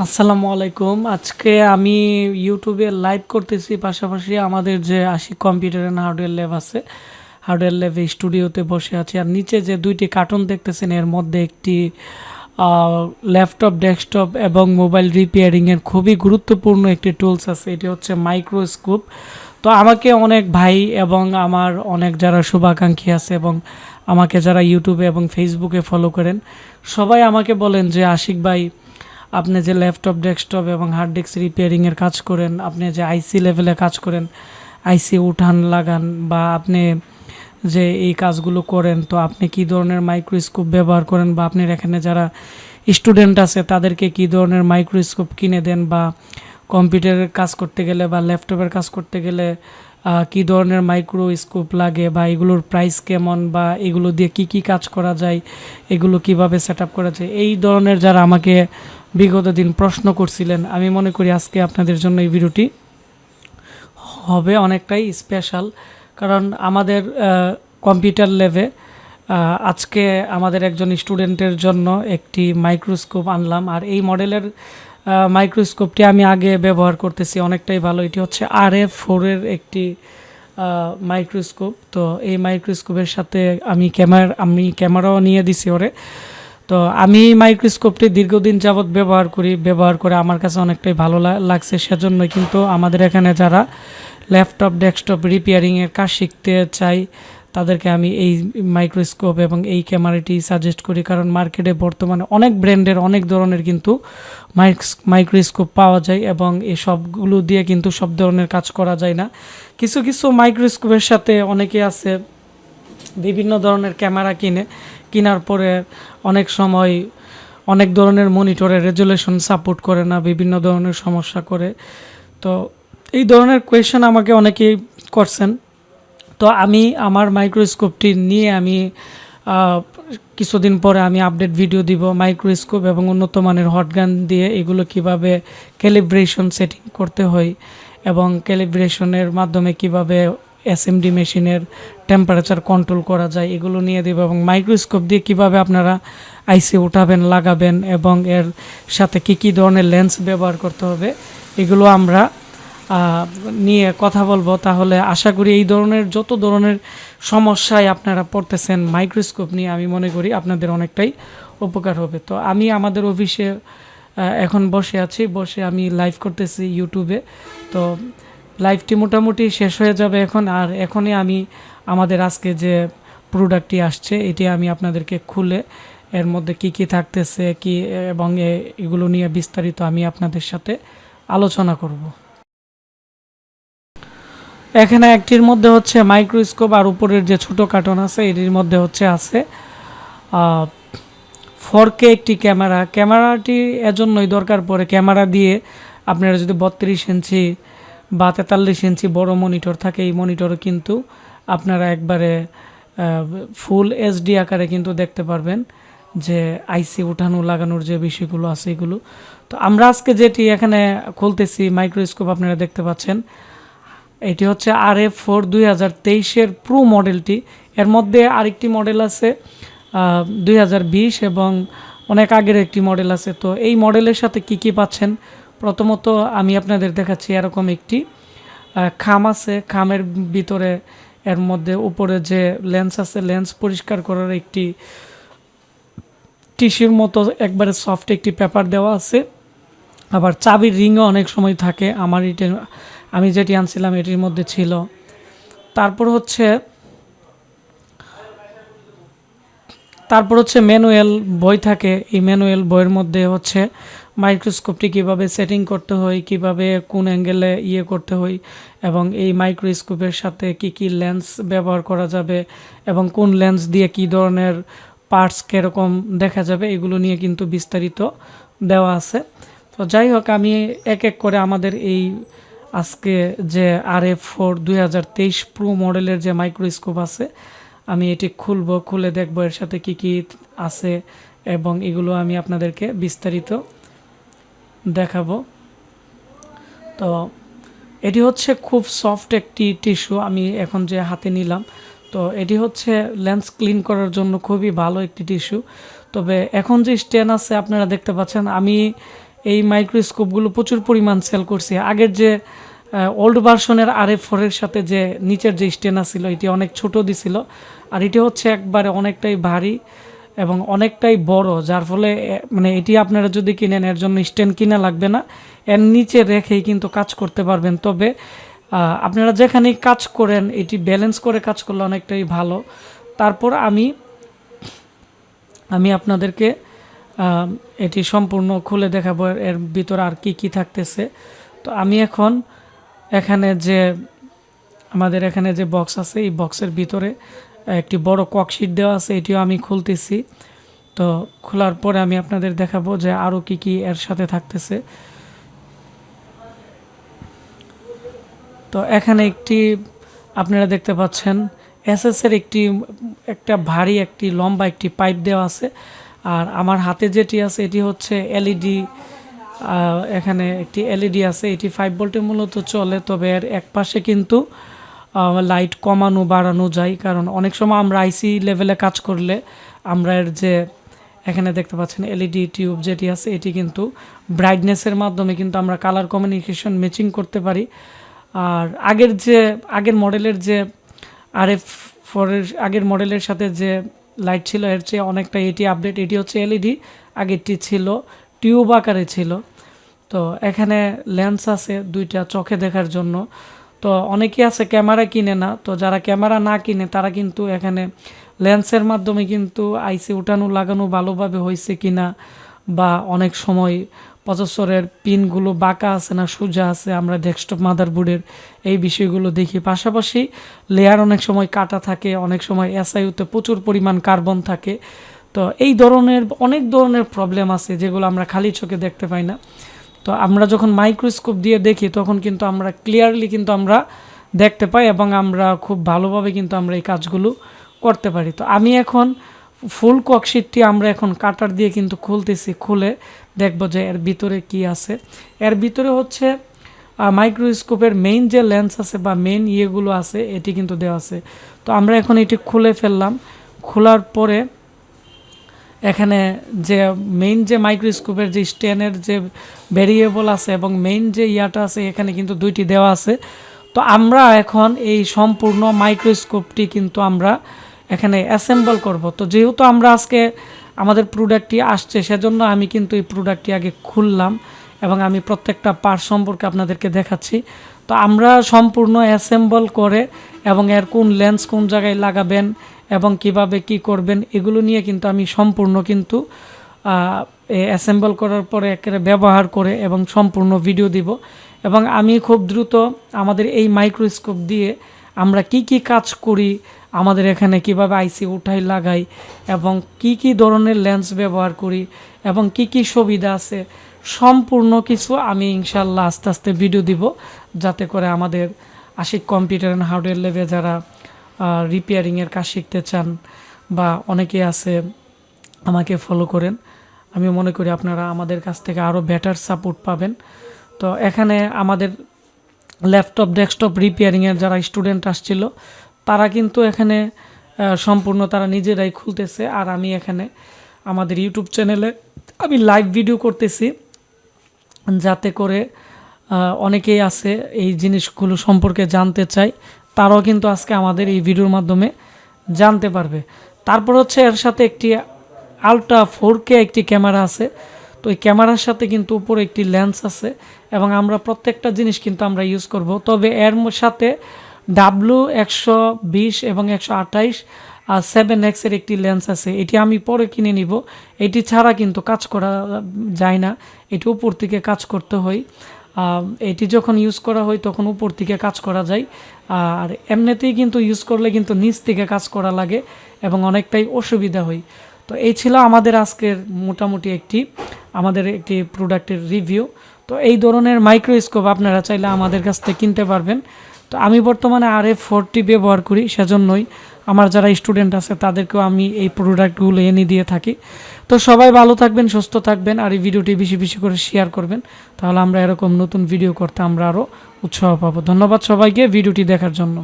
আসসালামু আলাইকুম। আজকে আমি ইউটিউবে লাইভ করতেছি, পাশাপাশি আমাদের যে Ashik computer and hardware lab আছে, হার্ডওয়্যার ল্যাবে স্টুডিওতে বসে আছি। আর নিচে যে দুইটি কার্টুন দেখতেছেন, এর মধ্যে একটি ল্যাপটপ, ডেস্কটপ এবং মোবাইল রিপেয়ারিংয়ের খুবই গুরুত্বপূর্ণ একটি টুলস আছে। এটি হচ্ছে মাইক্রোস্কোপ। তো আমাকে অনেক ভাই এবং আমার অনেক যারা শুভাকাঙ্ক্ষী আছে এবং আমাকে যারা ইউটিউবে এবং ফেসবুকে ফলো করেন, সবাই আমাকে বলেন যে আশিক ভাই, আপনি যে ল্যাপটপ, ডেস্কটপ এবং হার্ড ডিস্ক রিপেয়ারিংয়ের কাজ করেন, আপনি যে আইসি লেভেলে কাজ করেন, আইসি উঠান লাগান, বা আপনি যে এই কাজগুলো করেন, তো আপনি কী ধরনের মাইক্রোস্কোপ ব্যবহার করেন, বা আপনার এখানে যারা স্টুডেন্ট আছে তাদেরকে কী ধরনের মাইক্রোস্কোপ কিনে দেন, বা কম্পিউটারের কাজ করতে গেলে বা ল্যাপটপের কাজ করতে গেলে কী ধরনের মাইক্রোস্কোপ লাগে, বা এগুলোর প্রাইস কেমন, বা এগুলো দিয়ে কি কি কাজ করা যায়, এগুলো কিভাবে সেট আপ করা যায়, এই ধরনের যারা আমাকে বিগত দিন প্রশ্ন করছিলেন, আমি মনে করি আজকে আপনাদের জন্য এই ভিডিওটি হবে অনেকটাই স্পেশাল। কারণ আমাদের কম্পিউটার ল্যাবে আজকে আমাদের একজন স্টুডেন্টের জন্য একটি মাইক্রোস্কোপ আনলাম। আর এই মডেলের মাইক্রোস্কোপটি আমি আগে ব্যবহার করতেছি, অনেকটাই ভালো। এটি হচ্ছে RF4 এর একটি মাইক্রোস্কোপ। তো এই মাইক্রোস্কোপের সাথে আমি ক্যামেরাও নিয়ে দিছি ওরে। তো আমি মাইক্রোস্কোপটি দীর্ঘদিন যাবৎ ব্যবহার করে আমার কাছে অনেকটাই ভালো লাগছে। সেজন্য কিন্তু আমাদের এখানে যারা ল্যাপটপ, ডেস্কটপ রিপেয়ারিংয়ের কাজ শিখতে চাই, তাদেরকে আমি এই মাইক্রোস্কোপ এবং এই ক্যামেরাটি সাজেস্ট করি। কারণ মার্কেটে বর্তমানে অনেক ব্র্যান্ডের, অনেক ধরনের কিন্তু মাইক্রোস্কোপ পাওয়া যায়, এবং এই সবগুলো দিয়ে কিন্তু সব ধরনের কাজ করা যায় না। কিছু কিছু মাইক্রোস্কোপের সাথে অনেকে আছে বিভিন্ন ধরনের ক্যামেরা কেনার পরে অনেক সময় অনেক ধরনের মনিটরের রেজুলেশন সাপোর্ট করে না, বিভিন্ন ধরনের সমস্যা করে। তো এই ধরনের কোয়েশ্চেন আমাকে অনেকেই করছেন। তো আমি আমার মাইক্রোস্কোপটি নিয়ে আমি কিছুদিন পরে আমি আপডেট ভিডিও দিব মাইক্রোস্কোপ এবং উন্নত মানের হটগান দিয়ে এগুলো কিভাবে ক্যালিব্রেশন সেটিং করতে হয়, এবং ক্যালিব্রেশনের মাধ্যমে কিভাবে এসএমডি মেশিনের টেম্পারেচার কন্ট্রোল করা যায়, এগুলো নিয়ে দেব। এবং মাইক্রোস্কোপ দিয়ে কিভাবে আপনারা আইসি উঠাবেন, লাগাবেন, এবং এর সাথে কি কি ধরনের লেন্স ব্যবহার করতে হবে, এগুলো আমরা নিয়ে কথা বলবো। তাহলে আশা করি এই ধরনের যত ধরনের সমস্যায় আপনারা পড়তেছেন মাইক্রোস্কোপ নিয়ে, আমি মনে করি আপনাদের অনেকটাই উপকার হবে। তো আমি আমাদের অফিসে এখন বসে আমি লাইভ করতেছি ইউটিউবে। তো লাইভটি মোটামুটি শেষ হয়ে যাবে এখন। আর এখনই আমি আমাদের আজকে যে প্রোডাক্টটি আসছে এটি আমি আপনাদেরকে খুলে এর মধ্যে কি কি থাকতেছে কি, এবং এগুলো নিয়ে বিস্তারিত আমি আপনাদের সাথে আলোচনা করব। এখানে একটির মধ্যে হচ্ছে মাইক্রোস্কোপ, আর উপরের যে ছোট কার্টন আছে এটির মধ্যে আছে 4K একটি ক্যামেরাটি এজন্যই দরকার পড়ে। ক্যামেরা দিয়ে আপনারা যদি 32 ইঞ্চি বা 43 ইঞ্চি বড় মনিটর থাকে, এই মনিটরও কিন্তু আপনারা একবারে ফুল এইচডি আকারে কিন্তু দেখতে পারবেন যে আইসি উঠানো লাগানোর যে বিষয়গুলো আছে এগুলো। তো আমরা আজকে যেটি এখানে খুলতেছি মাইক্রোস্কোপ, আপনারা দেখতে পাচ্ছেন এটি হচ্ছে RF4 2023-এর প্রো মডেলটি। এর মধ্যে আরেকটি মডেল আছে 2020 এবং অনেক আগের একটি মডেল আছে। তো এই মডেলের সাথে কি কি পাচ্ছেন, প্রথমত আমি আপনাদের দেখাচ্ছি। এরকম একটি খাম আছে, খামের ভিতরে এর মধ্যে উপরে যে লেন্স আছে, লেন্স পরিষ্কার করার একটি টিস্যুর মতো একবারে সফট একটি পেপার দেওয়া আছে। আবার চাবির রিংও অনেক সময় থাকে, আমি যেটি আনছিলাম এটির মধ্যে ছিল। তারপর হচ্ছে ম্যানুয়াল বই থাকে। এই ম্যানুয়াল বইয়ের মধ্যে হচ্ছে মাইক্রোস্কোপটি কীভাবে সেটিং করতে হয়, কিভাবে কোন অ্যাঙ্গেলে করতে হয়, এবং এই মাইক্রোস্কোপের সাথে কি কি লেন্স ব্যবহার করা যাবে, এবং কোন লেন্স দিয়ে কি ধরনের পার্টস কীরকম দেখা যাবে, এগুলো নিয়ে কিন্তু বিস্তারিত দেওয়া আছে। তো যাই হোক, আমি এক এক করে আমাদের এই আজকে যে RF4 2023 প্রো মডেলের যে মাইক্রোস্কোপ আছে আমি এটি খুলে দেখবো এর সাথে কি কি আছে, এবং এগুলো আমি আপনাদেরকে বিস্তারিত দেখাবো। তো এটি হচ্ছে খুব সফট একটি টিস্যু, আমি এখন যে হাতে নিলাম। তো এটি হচ্ছে লেন্স ক্লিন করার জন্য খুবই ভালো একটি টিস্যু। তবে এখন যে স্ট্যান্ড আছে আপনারা দেখতে পাচ্ছেন, আমি এই মাইক্রোস্কোপগুলো প্রচুর পরিমাণ সেল করছি। আগের যে ওল্ড ভার্সনের RF4 এর সাথে যে নিচের যে স্টেনা ছিল এটি অনেক ছোট দিছিল, আর এটি হচ্ছে একবারে অনেকটাই ভারী এবং অনেকটাই বড়, যার ফলে মানে এটি আপনারা যদি কিনেন এর জন্য স্ট্যান্ড কিনা লাগবে না, এর নিচে রেখেই কিন্তু কাজ করতে পারবেন। তবে আপনারা যেখানেই কাজ করেন এটি ব্যালেন্স করে কাজ করলে অনেকটাই ভালো। তারপর আমি আপনাদেরকে এটি সম্পূর্ণ খুলে দেখাবো এর ভিতরে আর কি থাকতেছে। তো আমি এখন আমাদের এখানে যে বক্স আছে এই বক্সের ভিতরে একটি বড় ককশিট দেওয়া আছে, এটিও আমি খুলতেছি। তো খোলার পরে আমি আপনাদের দেখাবো যে আরও কি এর সাথে থাকতেছে। তো এখানে আপনারা দেখতে পাচ্ছেন এসএসের একটা ভারী একটি লম্বা একটি পাইপ দেওয়া আছে। আর আমার হাতে যেটি আছে এটি হচ্ছে এলইডি। এখানে একটি এলইডি আছে, এটি 5 ভোল্টে মূলত চলে, তবে এর এক পাশে কিন্তু লাইট কমানো বাড়ানো যায়, কারণ অনেক সময় আমরা আইসি লেভেলে কাজ করলে আমরা এর যে এখানে দেখতে পাচ্ছেন এলইডি টিউব যেটি আছে এটি কিন্তু ব্রাইটনেসের মাধ্যমে কিন্তু আমরা কালার কমিউনিকেশন ম্যাচিং করতে পারি। আর আগের মডেলের যে RF4 এর আগের মডেলের সাথে যে লাইট ছিল এর চেয়ে অনেকটা এটি আপডেট। এটি হচ্ছে এলইডি, আগেরটি ছিল টিউব আকারে ছিল। তো এখানে লেন্স আছে দুইটা চোখে দেখার জন্য। তো অনেকেই আছে ক্যামেরা কিনে না, তো যারা ক্যামেরা না কিনে তারা কিন্তু এখানে লেন্সের মাধ্যমে কিন্তু আইসি উঠানো লাগানো ভালোভাবে হয়েছে কিনা, বা অনেক সময় প্রসেসরের পিনগুলো বাঁকা আছে না সোজা আছে, আমরা ডেস্কটপ মাদারবোর্ডের এই বিষয়গুলো দেখি। পাশাপাশি লেয়ার অনেক সময় কাটা থাকে, অনেক সময় এসআইউতে প্রচুর পরিমাণ কার্বন থাকে। তো এই ধরনের অনেক ধরনের প্রবলেম আছে যেগুলো আমরা খালি চোখে দেখতে পাই না। তো আমরা যখন মাইক্রোস্কোপ দিয়ে দেখি তখন কিন্তু আমরা ক্লিয়ারলি কিন্তু আমরা দেখতে পাই এবং আমরা খুব ভালোভাবে কিন্তু আমরা এই কাজগুলো করতে পারি। তো আমি এখন ফুল ককশিটটি আমরা এখন কাটার দিয়ে কিন্তু খুলতেছি, খুলে দেখব যে এর ভিতরে কি আছে। এর ভিতরে হচ্ছে মাইক্রোস্কোপের মেইন যে লেন্স আছে বা মেইন ইয়েগুলো আছে এটি কিন্তু দেওয়া আছে। তো আমরা এখন এটি খুলে ফেললাম। খোলার পরে এখানে যে মেইন যে মাইক্রোস্কোপের যে স্ট্যান্ডের যে ভেরিয়েবল আছে এবং মেইন যে ইয়াটা আছে এখানে কিন্তু দুইটি দেওয়া আছে। তো আমরা এখন এই সম্পূর্ণ মাইক্রোস্কোপটি কিন্তু আমরা এখানে অ্যাসেম্বল করব। তো যেহেতু আমরা আজকে আমাদের প্রোডাক্টটি আসছে সেজন্য আমি কিন্তু এই প্রোডাক্টটি আগে খুললাম এবং আমি প্রত্যেকটা পার্ট সম্পর্কে আপনাদেরকে দেখাচ্ছি। তো আমরা সম্পূর্ণ অ্যাসেম্বল করে এবং এর কোন লেন্স কোন জায়গায় লাগাবেন এবং কিভাবে কি করবেন এগুলো নিয়ে কিন্তু আমি সম্পূর্ণ কিন্তু অ্যাসেম্বল করার পরে একেবারে ব্যবহার করে এবং সম্পূর্ণ ভিডিও দিব। এবং আমি খুব দ্রুত আমাদের এই মাইক্রোস্কোপ দিয়ে আমরা কি কাজ করি, আমাদের এখানে কিভাবে আইসি উঠাই লাগাই এবং কি ধরনের লেন্স ব্যবহার করি এবং কি সুবিধা আছে সম্পূর্ণ কিছু আমি ইনশাল্লাহ আস্তে আস্তে ভিডিও দিব, যাতে করে আমাদের আশিক কম্পিউটার অ্যান্ড হার্ডওয়্যার ল্যাবে যারা রিপেয়ারিংয়ের কাজ শিখতে চান বা অনেকে আছে আমাকে ফলো করেন, আমি মনে করি আপনারা আমাদের কাছ থেকে আরও বেটার সাপোর্ট পাবেন। তো এখানে আমাদের ল্যাপটপ ডেস্কটপ রিপেয়ারিংয়ের যারা স্টুডেন্ট আসছিল তারা কিন্তু এখানে সম্পূর্ণ তারা নিজেরাই খুলতেছে, আর আমি এখানে আমাদের ইউটিউব চ্যানেলে আমি লাইভ ভিডিও করতেছি, যাতে করে অনেকেই আছে এই জিনিসগুলো সম্পর্কে জানতে চাই, তারাও কিন্তু আজকে আমাদের এই ভিডিওর মাধ্যমে জানতে পারবে। তারপর হচ্ছে এর সাথে একটি আলট্রা 4K একটি ক্যামেরা আছে। তো এই ক্যামেরার সাথে কিন্তু উপরে একটি লেন্স আছে এবং আমরা প্রত্যেকটা জিনিস কিন্তু আমরা ইউজ করব। তবে এর সাথে W120 এবং 128 আর 7x এর একটি লেন্স আছে, এটি আমি পরে কিনে নিব। এটি ছাড়া কিন্তু কাজ করা যায় না, এটি উপর থেকে কাজ করতে হয়। এটি যখন ইউজ করা হয় তখন উপর থেকে কাজ করা যায়, আর এমনিতেই কিন্তু ইউজ করলে কিন্তু নিচ থেকে কাজ করা লাগে এবং অনেকটাই অসুবিধা হয়। তো এই ছিল আমাদের আজকের মোটামুটি আমাদের একটি প্রোডাক্টের রিভিউ। তো এই ধরনের মাইক্রোস্কোপ আপনারা চাইলে আমাদের কাছ থেকে কিনতে পারবেন। তো আমি বর্তমানে RF4 ব্যবহার করি, সেজন্যই আমার যারা স্টুডেন্ট আছে তাদেরকেও আমি এই প্রোডাক্টগুলো এনে দিয়ে থাকি। তো সবাই ভালো থাকবেন, সুস্থ থাকবেন, আর এই ভিডিওটি বেশি করে শেয়ার করবেন, তাহলে আমরা এরকম নতুন ভিডিও করতে আমরা আরও উৎসাহ পাবো। ধন্যবাদ সবাইকে ভিডিওটি দেখার জন্য।